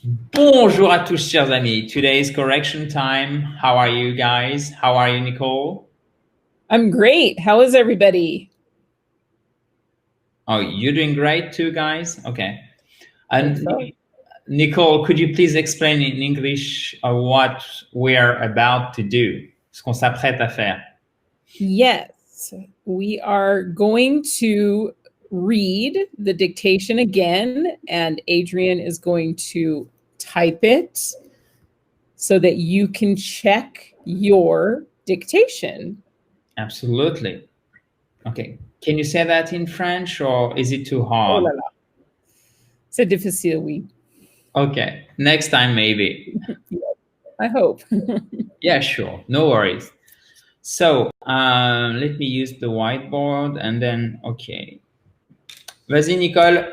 Bonjour à tous, chers amis. Today is correction time. How are you guys? How are you, Nicole? I'm great. How is everybody? Oh, you're doing great too, guys? Okay. Hope And so. Nicole, could you please explain in English what we're about to do? Ce qu'on s'apprête à faire. Yes, we are going to read the dictation again, and Adrian is going to type it so that you can check your dictation. Absolutely. Okay. Can you say that in French or is it too Oh hard? là là. C'est difficile, oui. Okay. Next time, maybe. I hope. Yeah, sure. No worries. So let me use the whiteboard and then, okay. Vas-y, Nicole.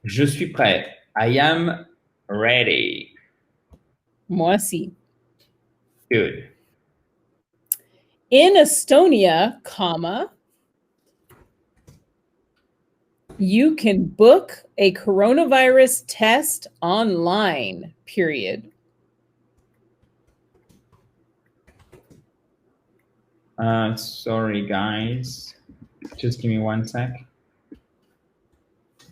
Je suis prêt. I am ready. Moi aussi. Good. In Estonia, comma, you can book a coronavirus test online, period. Sorry, guys. Just give me one sec.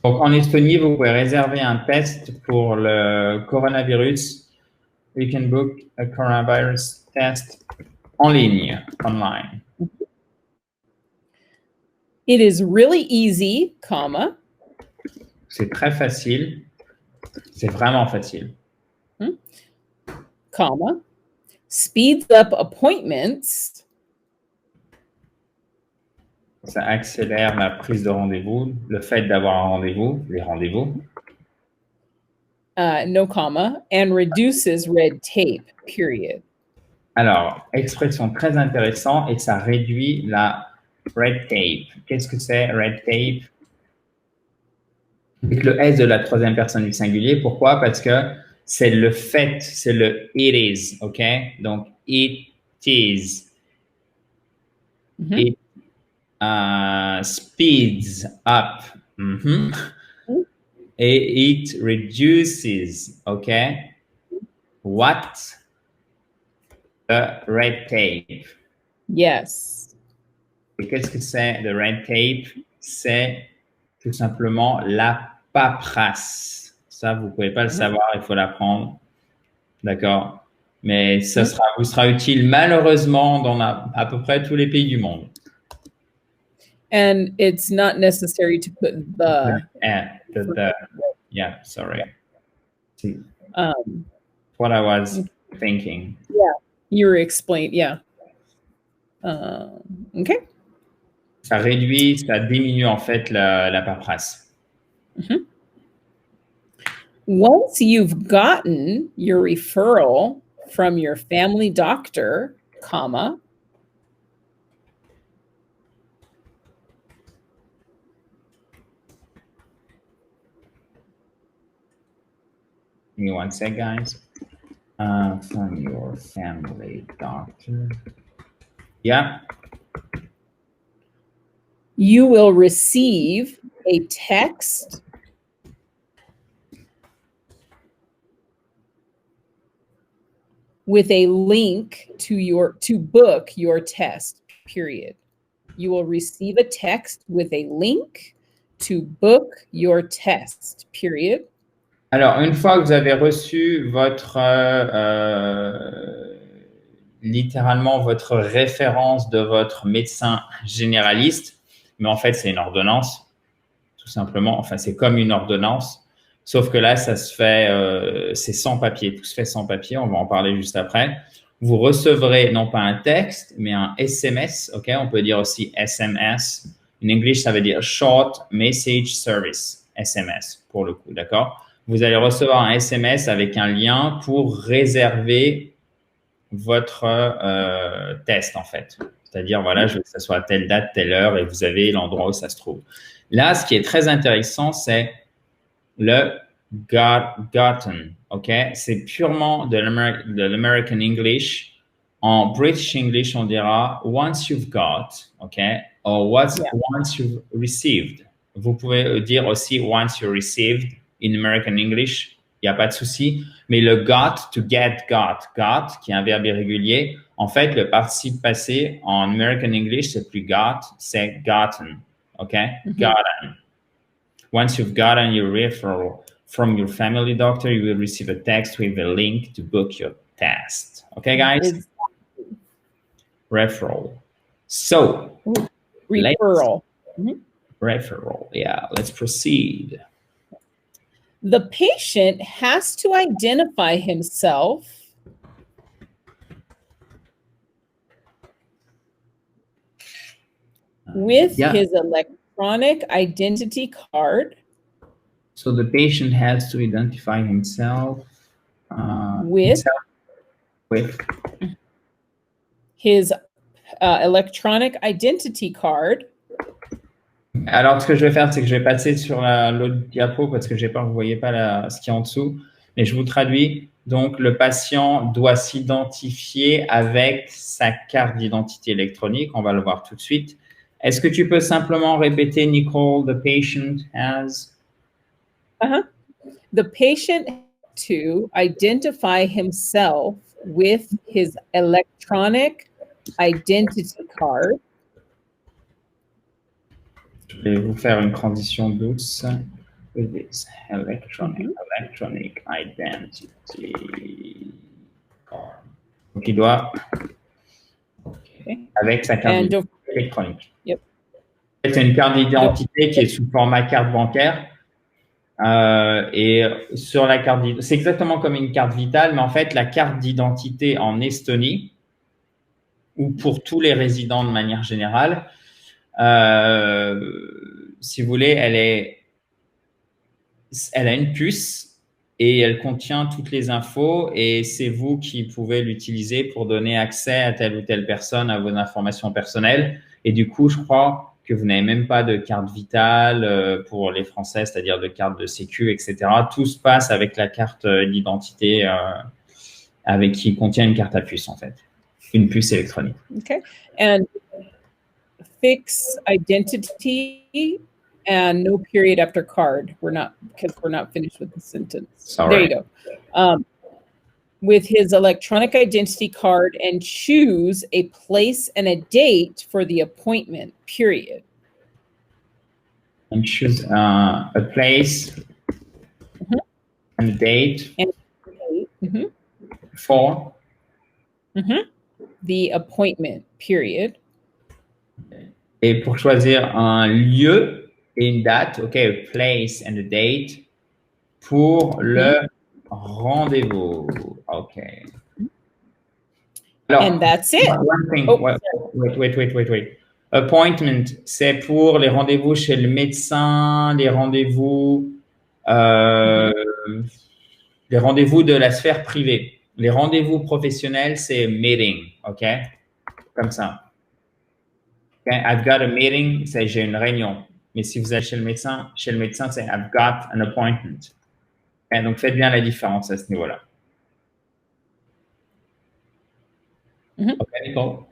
Donc, en Estonie, vous pouvez réserver un test pour le coronavirus. You can book a coronavirus test en ligne, online. It is really easy, comma. C'est très facile. C'est vraiment facile. Comma. Speeds up appointments. Ça accélère la prise de rendez-vous, le fait d'avoir un rendez-vous, les rendez-vous. No comma. And reduces red tape, period. Alors, expression très intéressante et ça réduit la red tape. Qu'est-ce que c'est red tape? Avec le S de la troisième personne du singulier. Pourquoi? Parce que c'est le fait, c'est le it is, ok? Donc, it is. It speeds up. Et it reduces, ok? What? The red tape. Yes. Et qu'est-ce que c'est le red tape? C'est tout simplement la paperasse. Ça, vous ne pouvez pas le savoir, il faut l'apprendre. D'accord? Mais ça vous sera utile malheureusement dans à peu près tous les pays du monde. And it's not necessary to put the. Yeah, sorry. What I was thinking. Yeah, you were explaining, yeah. Okay. Ça réduit, ça diminue en fait la paperasse. Once you've gotten your referral from your family doctor, comma, Give me one sec, guys. From your family doctor. Yeah. You will receive a text with a link to book your test, period. You will receive a text with a link to book your test, period. Alors, une fois que vous avez reçu votre littéralement votre référence de votre médecin généraliste, mais en fait, c'est une ordonnance, tout simplement. Enfin, c'est comme une ordonnance, sauf que là, ça se fait, c'est sans papier, tout se fait sans papier, on va en parler juste après. Vous recevrez non pas un texte, mais un SMS, ok? On peut dire aussi SMS. En anglais, ça veut dire Short Message Service, SMS, pour le coup, d'accord? Vous allez recevoir un SMS avec un lien pour réserver votre test, en fait. C'est-à-dire, voilà, je veux que ça soit à telle date, telle heure, et vous avez l'endroit où ça se trouve. Là, ce qui est très intéressant, c'est le gotten, ok? C'est purement de l'American English. En British English, on dira once you've got, ok? Or once you've received. Vous pouvez dire aussi once you received. In American English, il n'y a pas de souci. Mais le got, to get, got, qui est un verbe irrégulier, en fait, le participe passé en American English, c'est plus got, c'est gotten. OK? Gotten. Once you've gotten your referral from your family doctor, you will receive a text with a link to book your test. Okay, guys? Referral. So, referral. Referral. Yeah, let's proceed. The patient has to identify himself with his electronic identity card. So the patient has to identify himself with his electronic identity card. Alors, ce que je vais faire, c'est que je vais passer sur l'autre diapo parce que j'ai peur que vous ne voyez pas ce qui est en dessous. Mais je vous traduis. Donc, le patient doit s'identifier avec sa carte d'identité électronique. On va le voir tout de suite. Est-ce que tu peux simplement répéter, Nicole, the patient has? The patient to identify himself with his electronic identity card. Je vais vous faire une transition douce. With his electronic identity card. Donc, il doit avec sa carte d'identité électronique. C'est une carte d'identité qui est sous format carte bancaire. Et sur la carte d'identité, c'est exactement comme une carte vitale, mais en fait, la carte d'identité en Estonie, ou pour tous les résidents de manière générale, si vous voulez, elle a une puce et elle contient toutes les infos et c'est vous qui pouvez l'utiliser pour donner accès à telle ou telle personne à vos informations personnelles. Et du coup, je crois que vous n'avez même pas de carte vitale pour les Français, c'est-à-dire de carte de sécu, etc. Tout se passe avec la carte d'identité qui contient une carte à puce, en fait. Une puce électronique. Okay. And fix identity and no period after card. Because we're not finished with the sentence. Sorry. There you go. With his electronic identity card and choose a place and a date for the appointment, period. And choose a place and a date for the appointment, period. Et pour choisir un lieu et une date, OK, a place and a date pour le rendez-vous. OK. Alors, and that's it. One thing. Wait. Appointment, c'est pour les rendez-vous chez le médecin, les rendez-vous de la sphère privée. Les rendez-vous professionnels, c'est meeting, OK? Comme ça. Okay? I've got a meeting, c'est j'ai une réunion. Mais si vous allez chez le médecin, c'est I've got an appointment. Okay? Donc, faites bien la différence à ce niveau-là. OK, Nicole?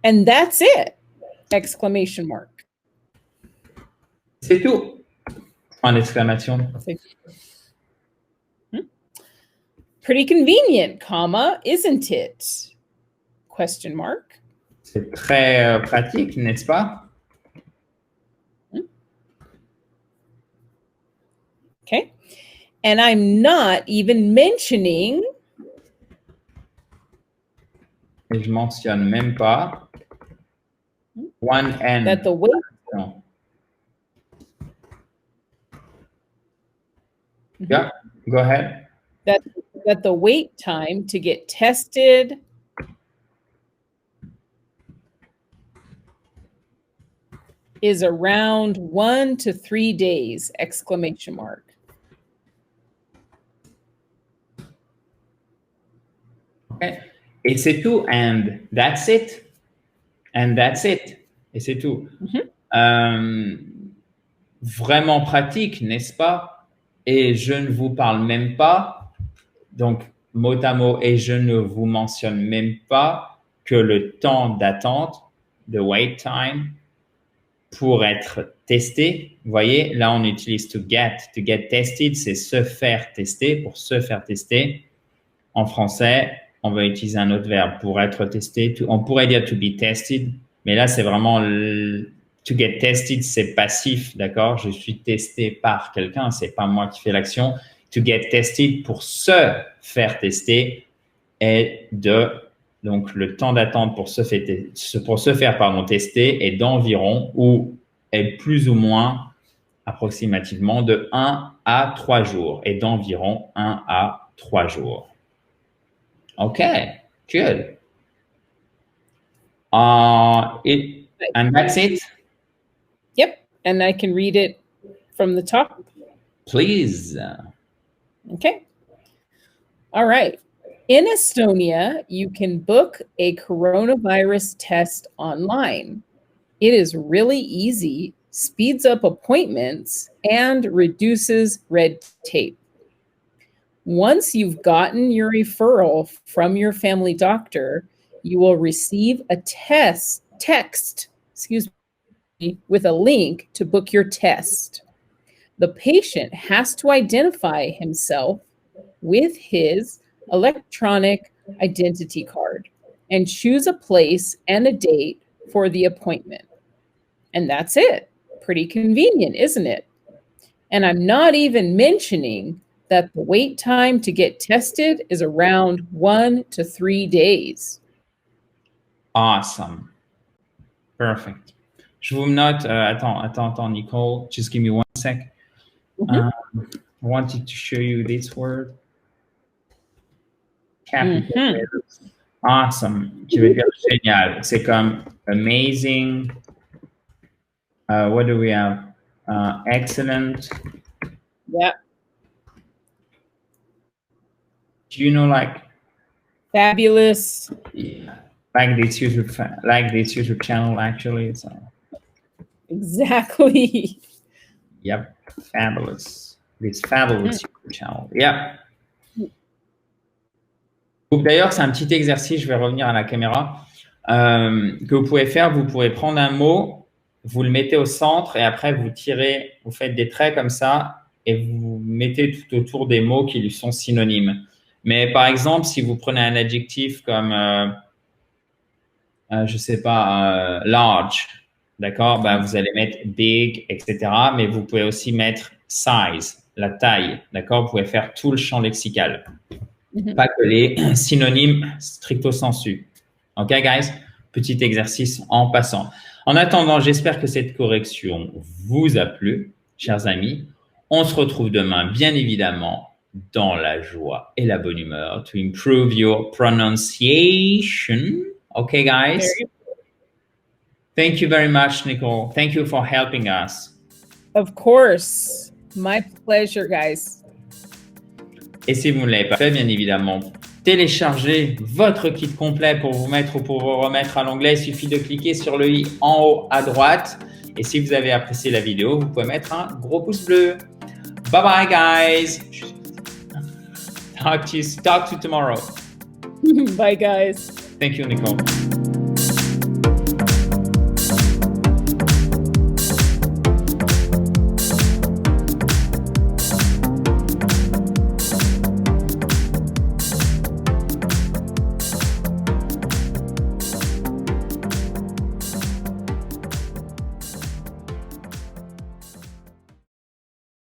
And that's it! Exclamation mark. C'est tout. En exclamation. Pretty convenient, comma, isn't it? Question mark. C'est très pratique, n'est-ce pas? Okay. And I'm not even mentioning. Et je mentionne même pas one and. That the wait. No. Yeah, go ahead. That the wait time to get tested is around 1 to 3 days, exclamation mark. Okay. Et c'est tout, and that's it. And that's it. Et c'est tout. Vraiment pratique, n'est-ce pas? Et je ne vous parle même pas, donc mot à mot, et je ne vous mentionne même pas que le temps d'attente, the wait time, pour être tester. Vous voyez, là, on utilise to get. To get tested, c'est se faire tester, pour se faire tester. En français, on va utiliser un autre verbe pour être testé. On pourrait dire to be tested, mais là, c'est vraiment to get tested, c'est passif, d'accord? Je suis testé par quelqu'un, c'est pas moi qui fais l'action. To get tested, pour se faire tester, est donc le temps d'attente pour se faire tester est d'environ ou est plus ou moins approximativement de 1 à 3 jours et d'environ 1 à 3 jours. OK, good. And that's it? Yep, and I can read it from the top. Please. Okay. All right. In Estonia, you can book a coronavirus test online. It is really easy, speeds up appointments, and reduces red tape. Once you've gotten your referral from your family doctor, you will receive a text, with a link to book your test. The patient has to identify himself with his electronic identity card and choose a place and a date for the appointment. And that's it. Pretty convenient, isn't it? And I'm not even mentioning that the wait time to get tested is around 1 to 3 days. Awesome. Perfect. Je vous note, attends, Nicole, just give me 1 sec. I wanted to show you this word. Capital. Awesome. Qui veut dire génial. C'est comme amazing. What do we have? Excellent. Yeah. Do you know, like, fabulous? Yeah. Like this YouTube channel, actually. So. Exactly. Yep. Fabulous. This fabulous YouTube channel. Yeah. D'ailleurs, c'est un petit exercice, je vais revenir à la caméra, que vous pouvez faire. Vous pouvez prendre un mot, vous le mettez au centre et après vous tirez, vous faites des traits comme ça et vous mettez tout autour des mots qui lui sont synonymes. Mais par exemple, si vous prenez un adjectif comme, je sais pas, large, d'accord, ben, vous allez mettre big, etc. Mais vous pouvez aussi mettre size, la taille, d'accord. Vous pouvez faire tout le champ lexical. Pas que les synonymes stricto sensu. OK, guys? Petit exercice en passant. En attendant, j'espère que cette correction vous a plu, chers amis. On se retrouve demain, bien évidemment, dans la joie et la bonne humeur to improve your pronunciation. OK, guys? Thank you very much, Nicole. Thank you for helping us. Of course. My pleasure, guys. Et si vous ne l'avez pas fait, bien évidemment, téléchargez votre kit complet pour vous mettre ou pour vous remettre à l'anglais. Il suffit de cliquer sur le i en haut à droite. Et si vous avez apprécié la vidéo, vous pouvez mettre un gros pouce bleu. Bye bye, guys. Talk to you tomorrow. Bye, guys. Thank you, Nicole.